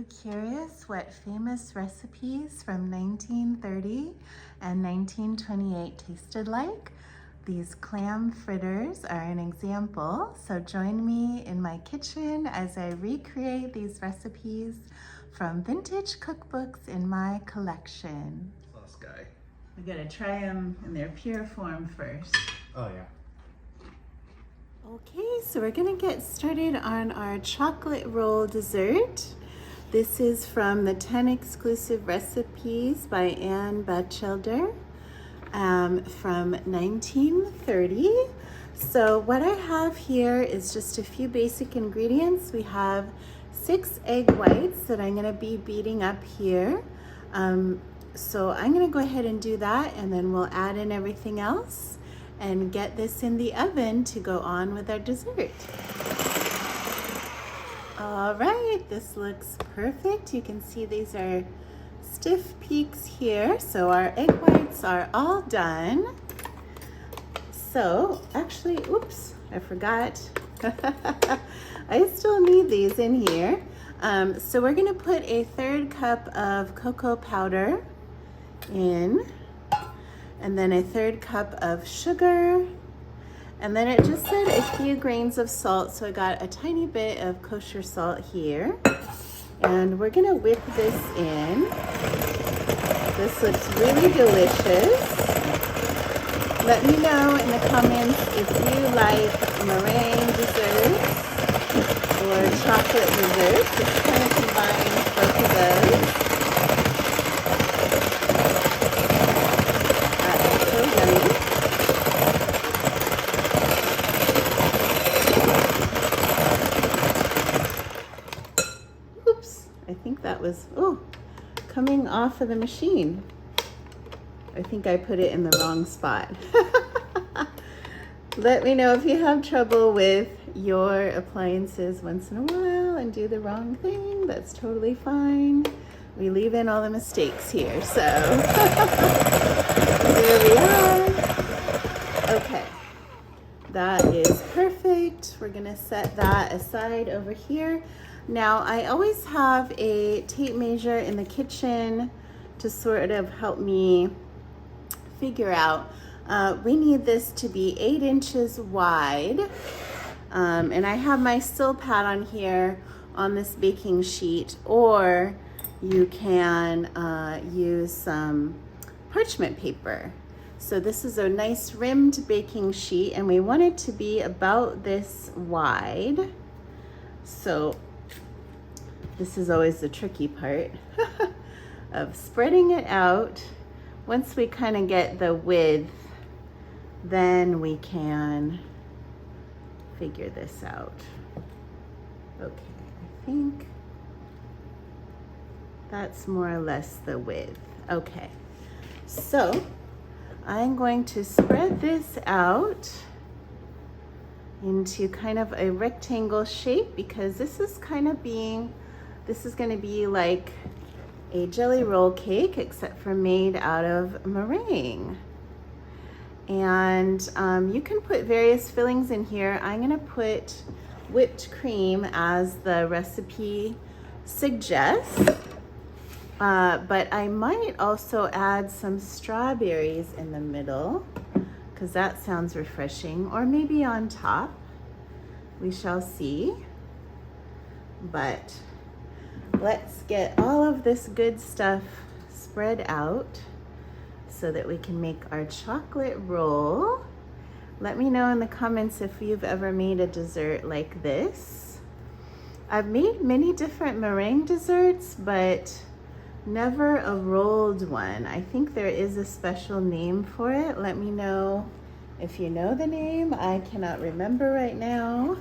curious what famous recipes from 1930 and 1928 tasted like? These clam fritters are an example, so join me in my kitchen as I recreate these recipes from vintage cookbooks in my collection. Sauce guy. We gotta try them in their pure form first. Oh yeah. Okay, so we're gonna get started on our chocolate roll dessert. This is from the 10 exclusive recipes by Batchelder from 1930. So what I have here is just a few basic ingredients. We have 6 egg whites that I'm gonna be beating up here. So I'm gonna go ahead and do that, and then we'll add in everything else and get this in the oven to go on with our dessert. All right, this looks perfect. You can see these are stiff peaks here. So our egg whites are all done. So actually, oops, I forgot. I still need these in here. So we're gonna put a 1/3 cup of cocoa powder in, and then a 1/3 cup of sugar. And then it just said a few grains of salt, so I got a tiny bit of kosher salt here. And we're gonna whip this in. This looks really delicious. Let me know in the comments if you like meringue desserts or chocolate desserts. It's kind of combines both of those. That is so yummy. I think that was, coming off of the machine. I think I put it in the wrong spot. Let me know if you have trouble with your appliances once in a while and do the wrong thing. That's totally fine. We leave in all the mistakes here, so there we are. Okay, that is perfect. We're gonna set that aside over here. Now, I always have a tape measure in the kitchen to sort of help me figure out. We need this to be 8 inches wide. And I have my still pad on here on this baking sheet, or you can use some parchment paper. So this is a nice rimmed baking sheet, and we want it to be about this wide. So this is always the tricky part of spreading it out. Once we kind of get the width, then we can figure this out. Okay, I think that's more or less the width. Okay, so I'm going to spread this out into kind of a rectangle shape, because this is going to be like a jelly roll cake, except for made out of meringue. And you can put various fillings in here. I'm going to put whipped cream as the recipe suggests, but I might also add some strawberries in the middle, because that sounds refreshing, or maybe on top. We shall see. But let's get all of this good stuff spread out so that we can make our chocolate roll. Let me know in the comments if you've ever made a dessert like this. I've made many different meringue desserts, but never a rolled one. I think there is a special name for it. Let me know if you know the name. I cannot remember right now.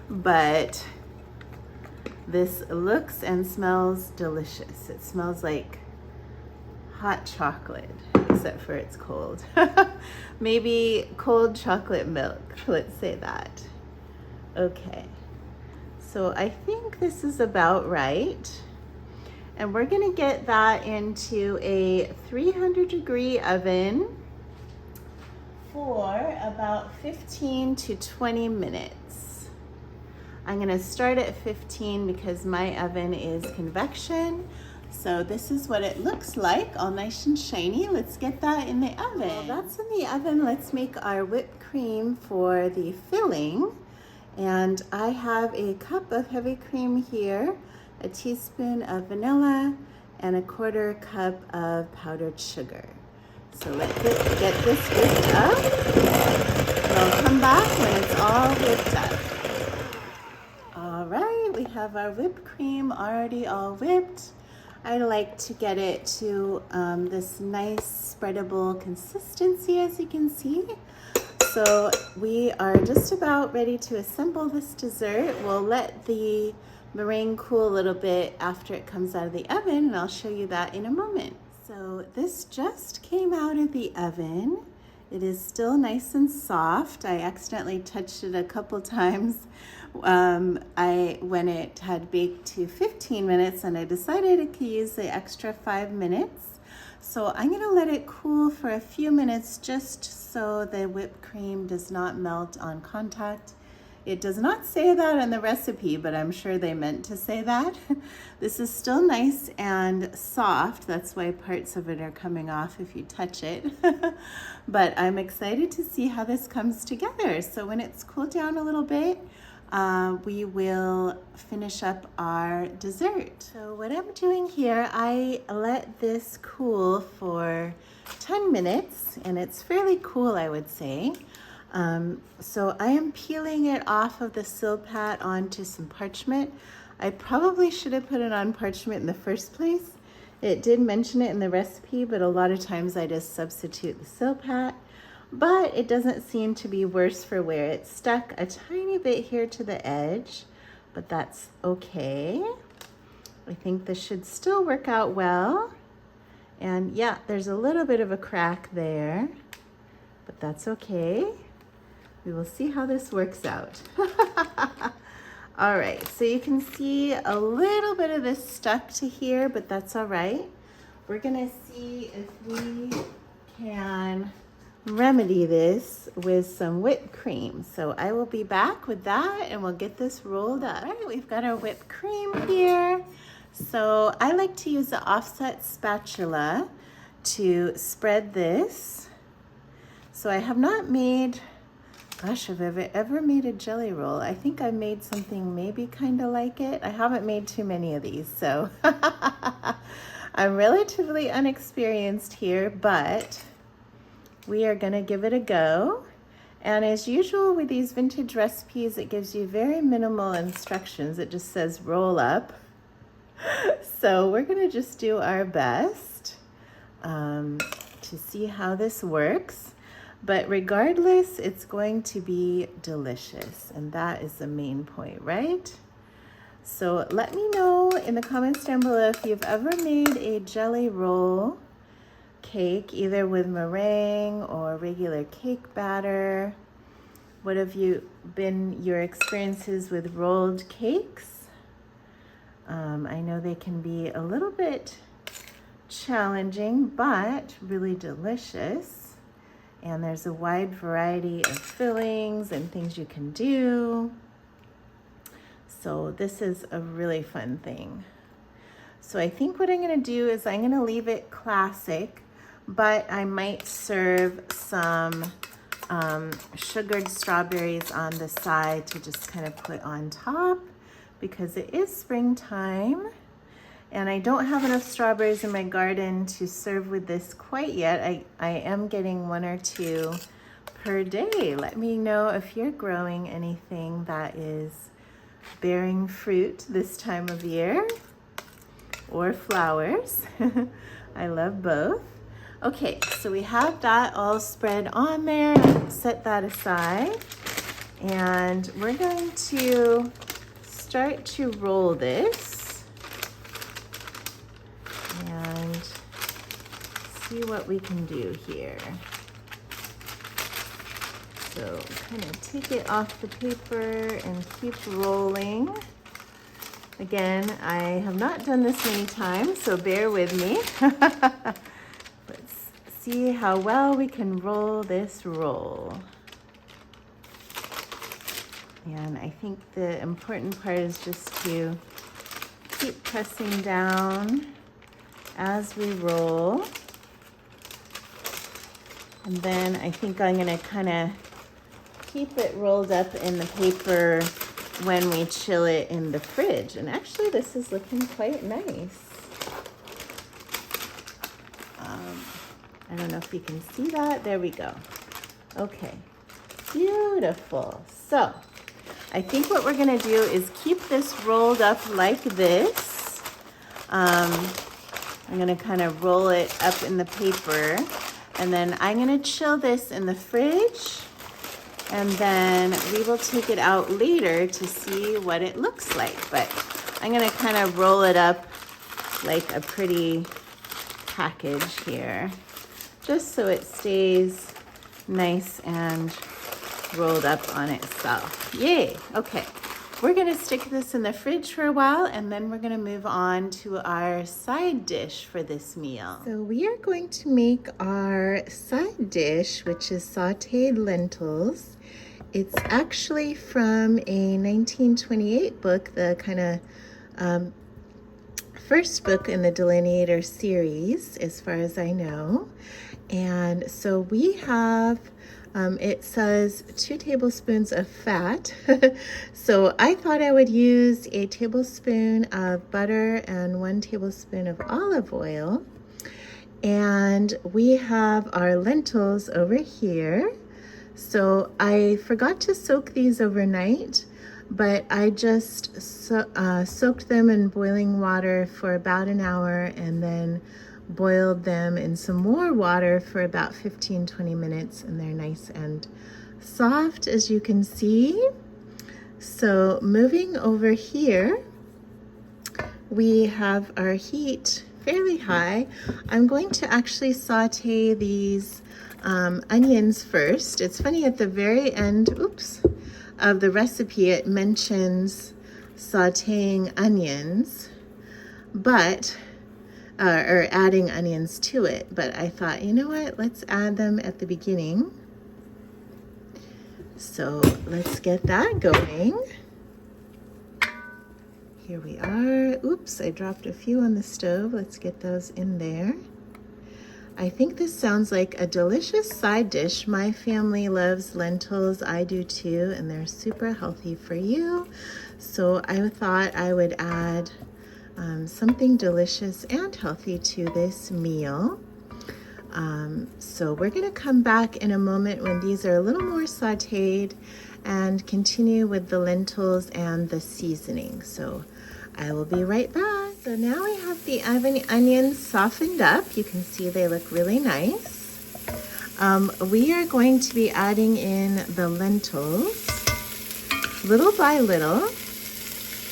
But this looks and smells delicious. It smells like hot chocolate, except for it's cold. Maybe cold chocolate milk, let's say that. Okay, so I think this is about right. And we're gonna get that into a 300-degree oven for about 15 to 20 minutes. I'm gonna start at 15 because my oven is convection. So this is what it looks like, all nice and shiny. Let's get that in the oven. While that's in the oven, let's make our whipped cream for the filling. And I have a cup of heavy cream here, a teaspoon of vanilla, and a 1/4 cup of powdered sugar. So let's get this whipped up. And I'll come back when it's all whipped up. All right, we have our whipped cream already all whipped. I like to get it to this nice spreadable consistency, as you can see. So we are just about ready to assemble this dessert. We'll let the meringue cool a little bit after it comes out of the oven, and I'll show you that in a moment. So this just came out of the oven. It is still nice and soft. I accidentally touched it a couple times when it had baked to 15 minutes, and I decided I could use the extra 5 minutes. So I'm gonna let it cool for a few minutes just so the whipped cream does not melt on contact. It does not say that in the recipe, but I'm sure they meant to say that. This is still nice and soft. That's why parts of it are coming off if you touch it. But I'm excited to see how this comes together. So when it's cooled down a little bit, we will finish up our dessert. So what I'm doing here, I let this cool for 10 minutes, and it's fairly cool, I would say. So I am peeling it off of the silpat onto some parchment. I probably should have put it on parchment in the first place. It did mention it in the recipe, but a lot of times I just substitute the silpat. But it doesn't seem to be worse for wear. It's stuck a tiny bit here to the edge, but that's okay. I think this should still work out well. And yeah, there's a little bit of a crack there, but that's okay. We will see how this works out. All right, so you can see a little bit of this stuck to here, but that's all right. We're gonna see if we can remedy this with some whipped cream. So I will be back with that, and we'll get this rolled up. All right, we've got our whipped cream here. So I like to use the offset spatula to spread this. So I have not made, gosh, have I ever made a jelly roll? I think I made something maybe kind of like it. I haven't made too many of these, so I'm relatively unexperienced here, but we are gonna give it a go. And as usual with these vintage recipes, it gives you very minimal instructions. It just says roll up. So we're gonna just do our best to see how this works. But regardless, it's going to be delicious, and that is the main point, right? So let me know in the comments down below if you've ever made a jelly roll cake, either with meringue or regular cake batter. What have been your experiences with rolled cakes? I know they can be a little bit challenging, but really delicious. And there's a wide variety of fillings and things you can do. So this is a really fun thing. So I think what I'm gonna do is I'm gonna leave it classic, but I might serve some sugared strawberries on the side to just kind of put on top, because it is springtime and I don't have enough strawberries in my garden to serve with this quite yet. I am getting 1 or 2 per day. Let me know if you're growing anything that is bearing fruit this time of year, or flowers. I love both. Okay, so we have that all spread on there. Set that aside. And we're going to start to roll this and see what we can do here. So kind of take it off the paper and keep rolling. Again, I have not done this many times, so bear with me. Let's see how well we can roll this roll. And I think the important part is just to keep pressing down as we roll. And then I think I'm gonna kind of keep it rolled up in the paper when we chill it in the fridge. And actually this is looking quite nice. I don't know if you can see that. There we go. Okay, beautiful. So I think what we're gonna do is keep this rolled up like this. I'm gonna kind of roll it up in the paper, and then I'm gonna chill this in the fridge, and then we will take it out later to see what it looks like. But I'm gonna kind of roll it up like a pretty package here, just so it stays nice and rolled up on itself. Yay, okay. We're gonna stick this in the fridge for a while, and then we're gonna move on to our side dish for this meal. So we are going to make our side dish, which is sauteed lentils. It's actually from a 1928 book, the kind of first book in the Delineator series, as far as I know. And so we have, it says 2 tablespoons of fat. So I thought I would use a tablespoon of butter and 1 tablespoon of olive oil. And we have our lentils over here. So I forgot to soak these overnight, but I just soaked them in boiling water for about an hour, and then boiled them in some more water for about 15-20 minutes, and they're nice and soft, as you can see. So moving over here, we have our heat fairly high. I'm going to actually saute these onions first. It's funny, at the very end, of the recipe, it mentions sauteing onions, but or adding onions to it, but I thought, you know what, let's add them at the beginning. So let's get that going. Here we are. Oops, I dropped a few on the stove. Let's get those in there. I think this sounds like a delicious side dish. My family loves lentils. I do too, and they're super healthy for you. So I thought I would add something delicious and healthy to this meal. So we're gonna come back in a moment when these are a little more sauteed and continue with the lentils and the seasoning. So I will be right back. So now we have the onions softened up. You can see they look really nice. We are going to be adding in the lentils little by little.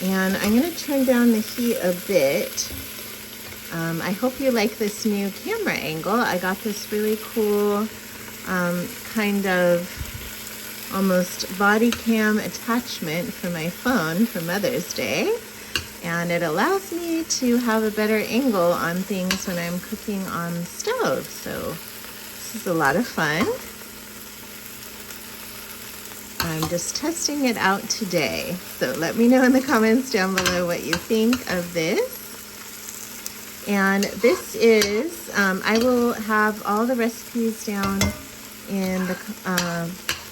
And I'm going to turn down the heat a bit. I hope you like this new camera angle. I got this really cool kind of almost body cam attachment for my phone for Mother's Day. And it allows me to have a better angle on things when I'm cooking on the stove. So this is a lot of fun. I'm just testing it out today. So let me know in the comments down below what you think of this. And this is, I will have all the recipes down in the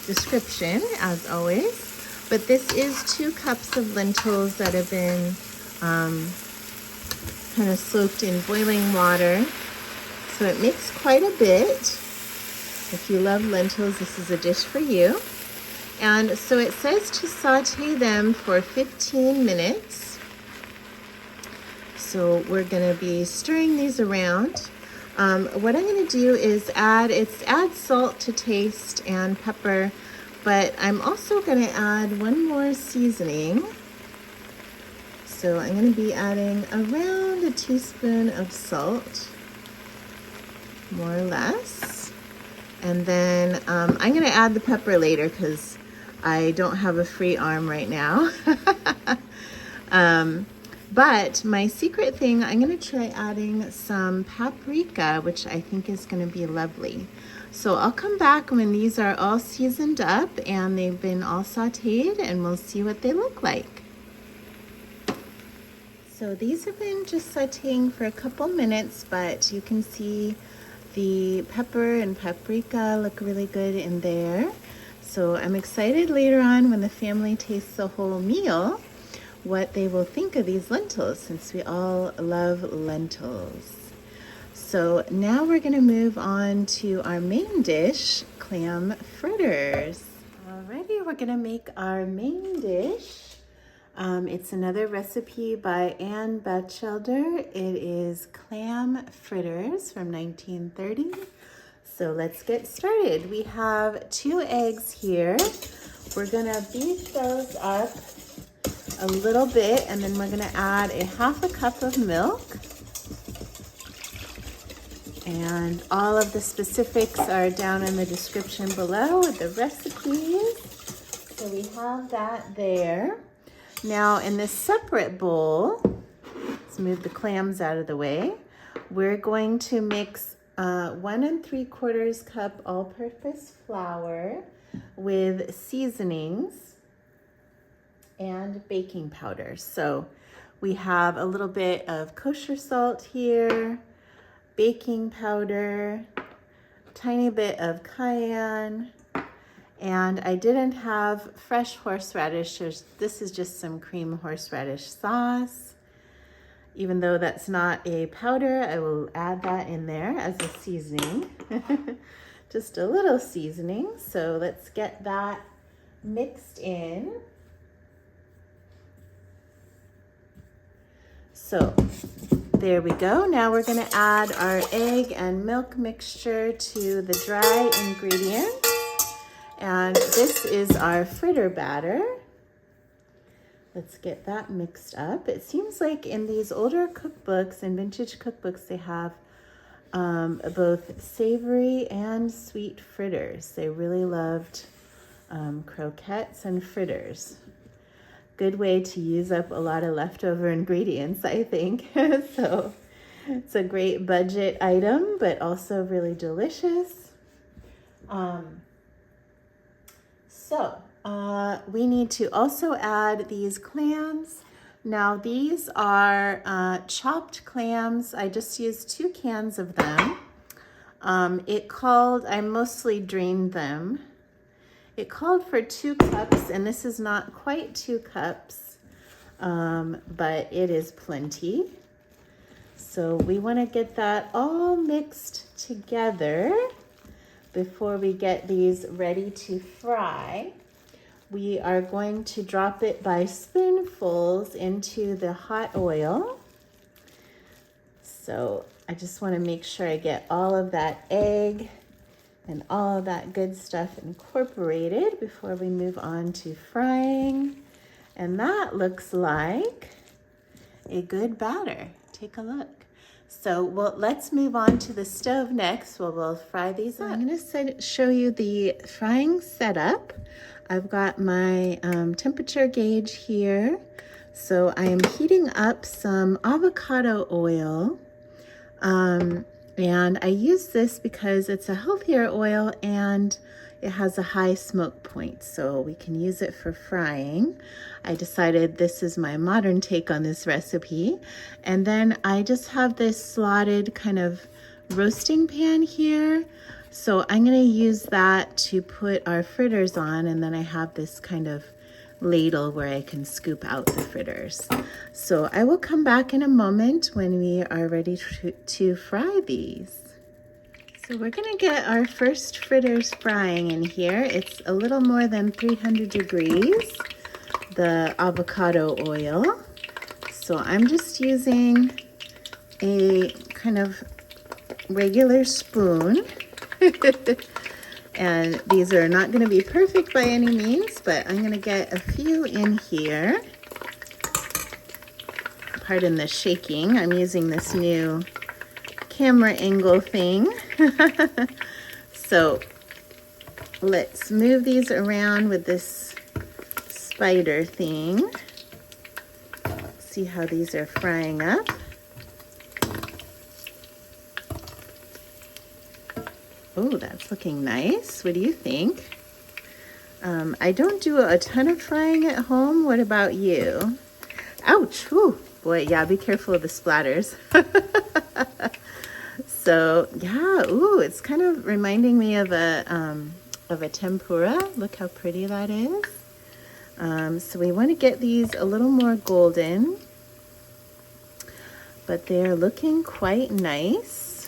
description, as always. But this is 2 cups of lentils that have been kind of soaked in boiling water. So it makes quite a bit. If you love lentils, this is a dish for you. And so it says to saute them for 15 minutes. So we're gonna be stirring these around. What I'm gonna do is add salt to taste and pepper, but I'm also gonna add 1 more seasoning. So I'm gonna be adding around a teaspoon of salt, more or less. And then I'm gonna add the pepper later because I don't have a free arm right now. But my secret thing, I'm gonna try adding some paprika, which I think is gonna be lovely. So I'll come back when these are all seasoned up and they've been all sauteed, and we'll see what they look like. So these have been just sauteing for a couple minutes, but you can see the pepper and paprika look really good in there. So I'm excited later on when the family tastes the whole meal, what they will think of these lentils, since we all love lentils. So now we're gonna move on to our main dish, clam fritters. Alrighty, we're gonna make our main dish. It's another recipe by Batchelder. It is clam fritters from 1930. So let's get started. We have 2 eggs here. We're gonna beat those up a little bit, and then we're gonna add a 1/2 cup of milk. And all of the specifics are down in the description below with the recipes. So we have that there. Now in this separate bowl, let's move the clams out of the way. We're going to mix 1 3/4 cup all-purpose flour with seasonings and baking powder. So we have a little bit of kosher salt here, baking powder, tiny bit of cayenne, and I didn't have fresh horseradish. This is just some cream horseradish sauce. Even though that's not a powder, I will add that in there as a seasoning. Just a little seasoning. So let's get that mixed in. So there we go. Now we're gonna add our egg and milk mixture to the dry ingredients. And this is our fritter batter. Let's get that mixed up. It seems like in these older cookbooks and vintage cookbooks, they have both savory and sweet fritters. They really loved croquettes and fritters. Good way to use up a lot of leftover ingredients, I think. So it's a great budget item, but also really delicious. We need to also add these clams. Now these are chopped clams. I just used 2 cans of them. I mostly drained them. It called for 2 cups, and this is not quite 2 cups, but it is plenty. So we want to get that all mixed together before we get these ready to fry. We are going to drop it by spoonfuls into the hot oil. So I just want to make sure I get all of that egg and all of that good stuff incorporated before we move on to frying. And that looks like a good batter. Take a look. So let's move on to the stove next where we'll fry these up. I'm gonna show you the frying setup. I've got my temperature gauge here. So I am heating up some avocado oil. And I use this because it's a healthier oil and it has a high smoke point, so we can use it for frying. I decided this is my modern take on this recipe. And then I just have this slotted kind of roasting pan here. So I'm gonna use that to put our fritters on, and then I have this kind of ladle where I can scoop out the fritters. So I will come back in a moment when we are ready to fry these. So we're gonna get our first fritters frying in here. It's a little more than 300 degrees, the avocado oil. So I'm just using a kind of regular spoon. And these are not going to be perfect by any means, but I'm going to get a few in here. Pardon the shaking. I'm using this new camera angle thing. So let's move these around with this spider thing. Let's see see how these are frying up. Oh, that's looking nice. What do you think? I don't do a ton of frying at home. What about you? Ouch. Whew. Boy, yeah, be careful of the splatters. So, yeah, ooh, it's kind of reminding me of a tempura. Look how pretty that is. So we want to get these a little more golden, but they're looking quite nice.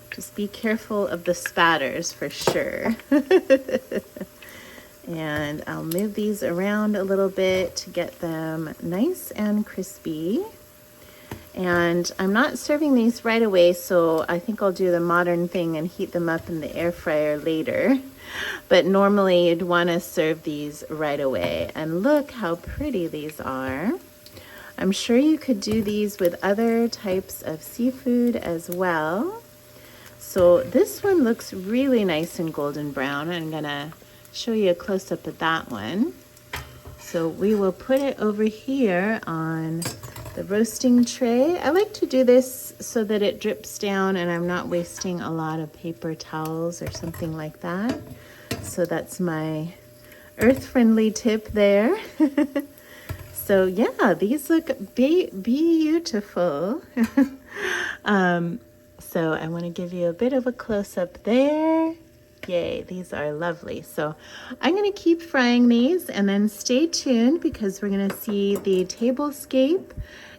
Just be careful of the spatters for sure. And I'll move these around a little bit to get them nice and crispy. And I'm not serving these right away, so I think I'll do the modern thing and heat them up in the air fryer later. But normally you'd want to serve these right away. And look how pretty these are. I'm sure you could do these with other types of seafood as well. So this one looks really nice and golden brown. I'm gonna show you a close-up of that one. So we will put it over here on the roasting tray. I like to do this so that it drips down and I'm not wasting a lot of paper towels or something like that. So that's my earth-friendly tip there. So yeah, these look beautiful. So I want to give you a bit of a close-up there. Yay, these are lovely. So I'm going to keep frying these and then stay tuned because we're going to see the tablescape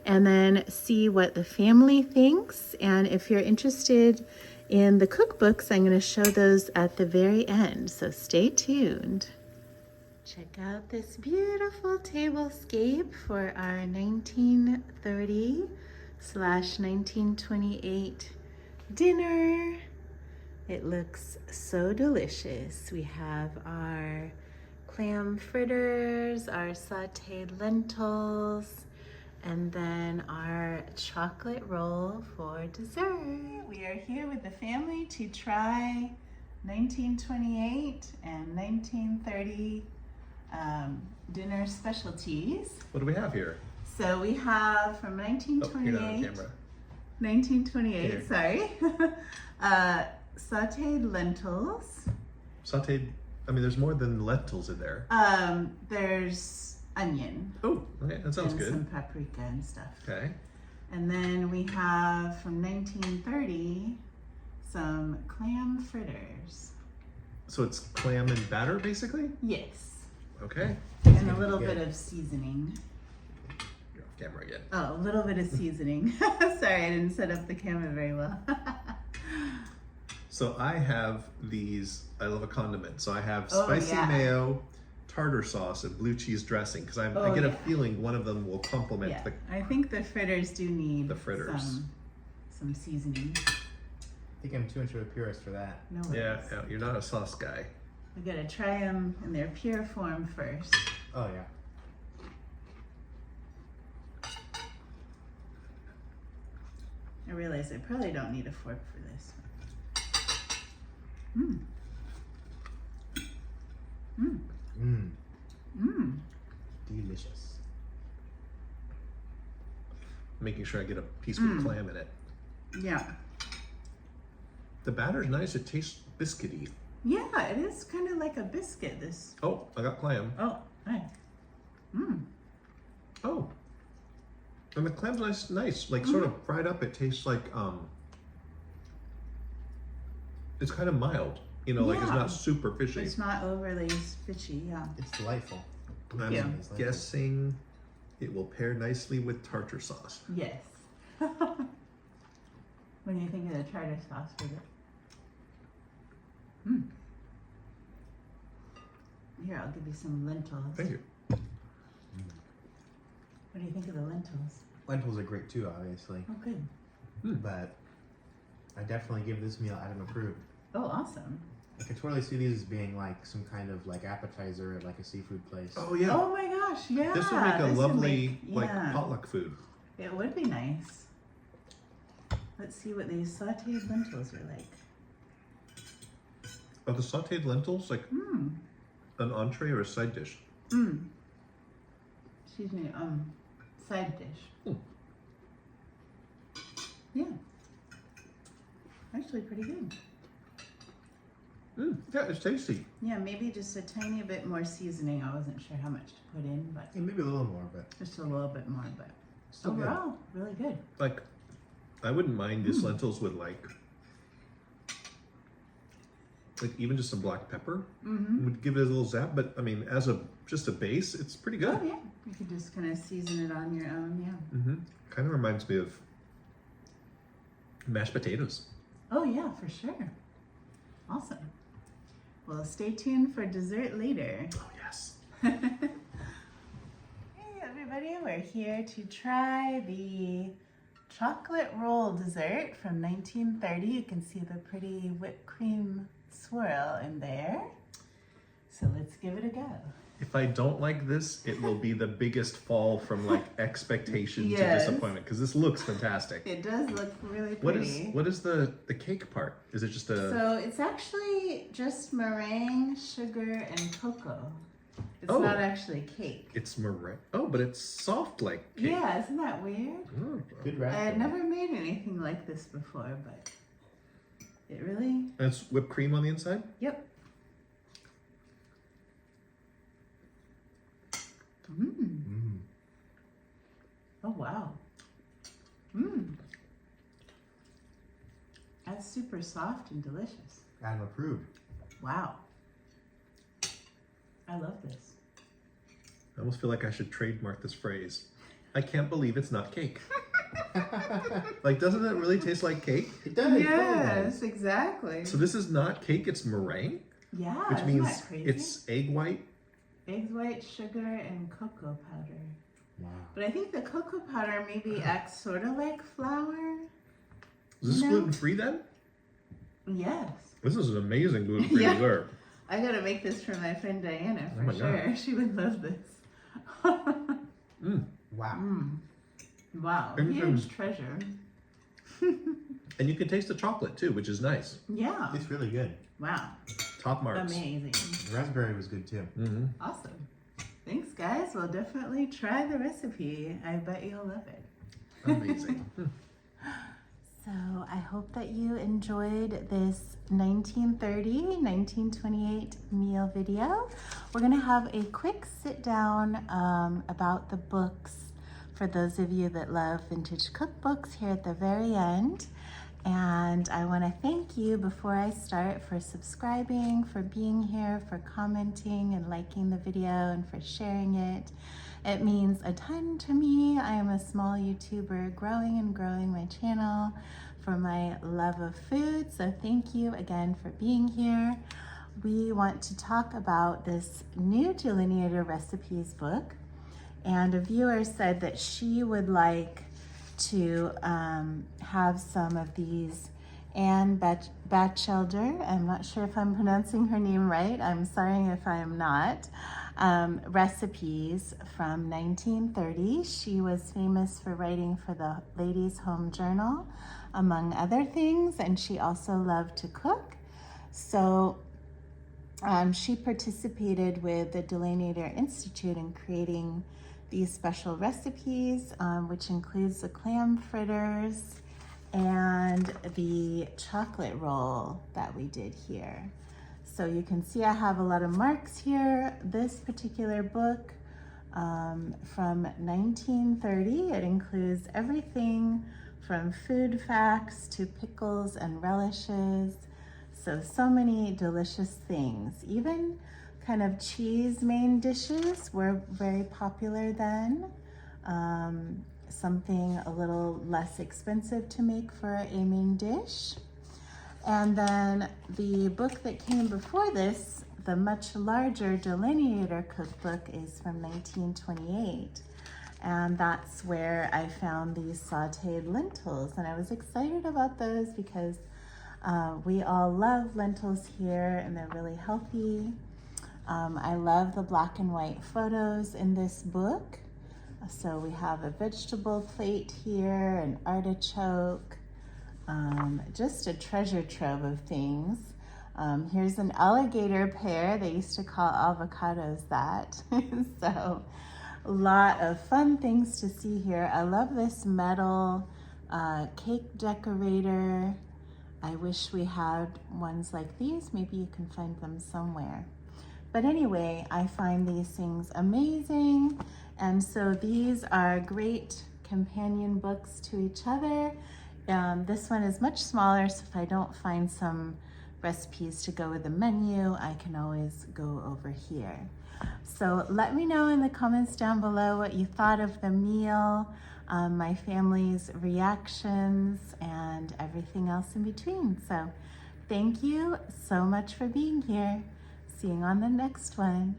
and then see what the family thinks. And if you're interested in the cookbooks, I'm going to show those at the very end. So stay tuned. Check out this beautiful tablescape for our 1930/1928 dinner. It looks so delicious. We have our clam fritters, our sauteed lentils, and then our chocolate roll for dessert. We are here with the family to try 1928 and 1930 dinner specialties. What do we have here? So we have from 1928. Oh, you're not on camera. 1928, Here. sorry. Sauteed lentils. Sauteed, I mean, there's more than lentils in there. There's onion. Oh, okay, that sounds and good. some paprika and stuff. Okay. And then we have from 1930 some clam fritters. So it's clam and batter, basically? Yes. Okay. And a little bit of seasoning. You're off camera again. Oh, a little bit of seasoning. Sorry, I didn't set up the camera very well. So I have these, I love a condiment. So I have Oh, spicy yeah. mayo, tartar sauce, and blue cheese dressing. Because I get a feeling one of them will complement Yeah, the... I think the fritters do need The fritters. some seasoning. I think I'm too much of a purist for that. No worries. Yeah, you're not a sauce guy. We gotta try them in their pure form first. Oh yeah. I realize I probably don't need a fork for this. Mmm. Mmm. Mmm. Mmm. Delicious. Making sure I get a piece with clam in it. Yeah. The batter's nice. It tastes biscuity. Yeah, it is kind of like a biscuit. This. Oh, I got clam. Oh, hi. Mmm. Oh. And the clam's nice. Like sort of fried up. It tastes like, it's kind of mild. You know, like it's Yeah. not super fishy. It's not overly fishy, yeah. It's delightful. I'm Yeah. guessing it will pair nicely with tartar sauce. Yes. When you think of the tartar sauce with it. Mmm. Here, I'll give you some lentils. Thank you. What do you think of the lentils? Lentils are great too, obviously. Oh, good. But I definitely give this meal item approved. Oh, awesome. I could totally see these as being like some kind of like appetizer at like a seafood place. Oh yeah. Oh my gosh, yeah. This would make a this would lovely make- like yeah. potluck food. It would be nice. Let's see what these sauteed lentils are like. Are the sauteed lentils like Mmm. an entree or a side dish? Mmm. Excuse me, side dish. Yeah. Actually pretty good. Yeah, it's tasty. Yeah, maybe just a tiny bit more seasoning. I wasn't sure how much to put in, but Yeah, maybe a little more, but just a little bit more, but still good. overall, really good. Like, I wouldn't mind these lentils with like even just some black pepper. Would give it a little zap, but I mean, as just a base, it's pretty good. Oh yeah, you could just kind of season it on your own, yeah. Kind of reminds me of mashed potatoes. Oh yeah, for sure. Awesome. Well, stay tuned for dessert later. Oh yes. Hey everybody, we're here to try the chocolate roll dessert from 1930. You can see the pretty whipped cream swirl in there. So let's give it a go. If I don't like this, it will be the biggest fall from like expectation Yes. to disappointment, because this looks fantastic. It does look really What pretty. is the cake part? Is it just a So it's actually just meringue, sugar, and cocoa. It's Oh. not actually cake. it's meringue? Oh, but it's soft like cake. Yeah, isn't that weird? Oh. Good I raspberry. had never made anything like this before, but it really, And it's whipped cream on the inside? yep. Mmm. Oh, wow. Mmm. That's super soft and delicious. I'm approved. Wow. I love this. I almost feel like I should trademark this phrase. I can't believe it's not cake. Like, doesn't it really taste like cake? It does. it Yes, does. exactly. So this is not cake, it's meringue, Yeah, which isn't means that crazy? it's egg white. Eggs white, sugar, and cocoa powder. Wow. But I think the cocoa powder maybe acts sort of like flour. Is this No. gluten-free then? Yes. This is an amazing gluten-free Yeah. dessert. I gotta make this for my friend Diana Oh for my sure. God. She would love this. Wow. Wow, And you huge can- treasure. And you can taste the chocolate too, which is nice. Yeah. It's really good. Wow. Top marks. Amazing. The raspberry was good too. Awesome. Thanks, guys. We'll definitely try the recipe. I bet you'll love it. Amazing. So I hope that you enjoyed this 1930-1928 meal video. We're gonna have a quick sit down about the books for those of you that love vintage cookbooks here at the very end. And I wanna thank you before I start for subscribing, for being here, for commenting and liking the video, and for sharing it. It means a ton to me. I am a small YouTuber growing and growing my channel for my love of food. So thank you again for being here. We want to talk about this new Delineator recipes book. And a viewer said that she would like to have some of these Batchelder, I'm not sure if I'm pronouncing her name right, I'm sorry if I am not, recipes from 1930. She was famous for writing for the Ladies' Home Journal, among other things, and she also loved to cook. So she participated with the Delineator Institute in creating these special recipes, which includes the clam fritters and the chocolate roll that we did here. So you can see I have a lot of marks here. This particular book from 1930, it includes everything from food facts to pickles and relishes. So many delicious things. Even kind of cheese main dishes were very popular then. Something a little less expensive to make for a main dish. And then the book that came before this, the much larger Delineator cookbook, is from 1928. And that's where I found these sauteed lentils. And I was excited about those because we all love lentils here and they're really healthy. I love the black and white photos in this book. So we have a vegetable plate here, an artichoke, just a treasure trove of things. Here's an alligator pear. They used to call avocados that. So A lot of fun things to see here. I love this metal cake decorator. I wish we had ones like these. Maybe you can find them somewhere. But anyway, I find these things amazing. And so these are great companion books to each other. This one is much smaller, so if I don't find some recipes to go with the menu, I can always go over here. So let me know in the comments down below what you thought of the meal, my family's reactions, and everything else in between. So thank you so much for being here. See you on the next one.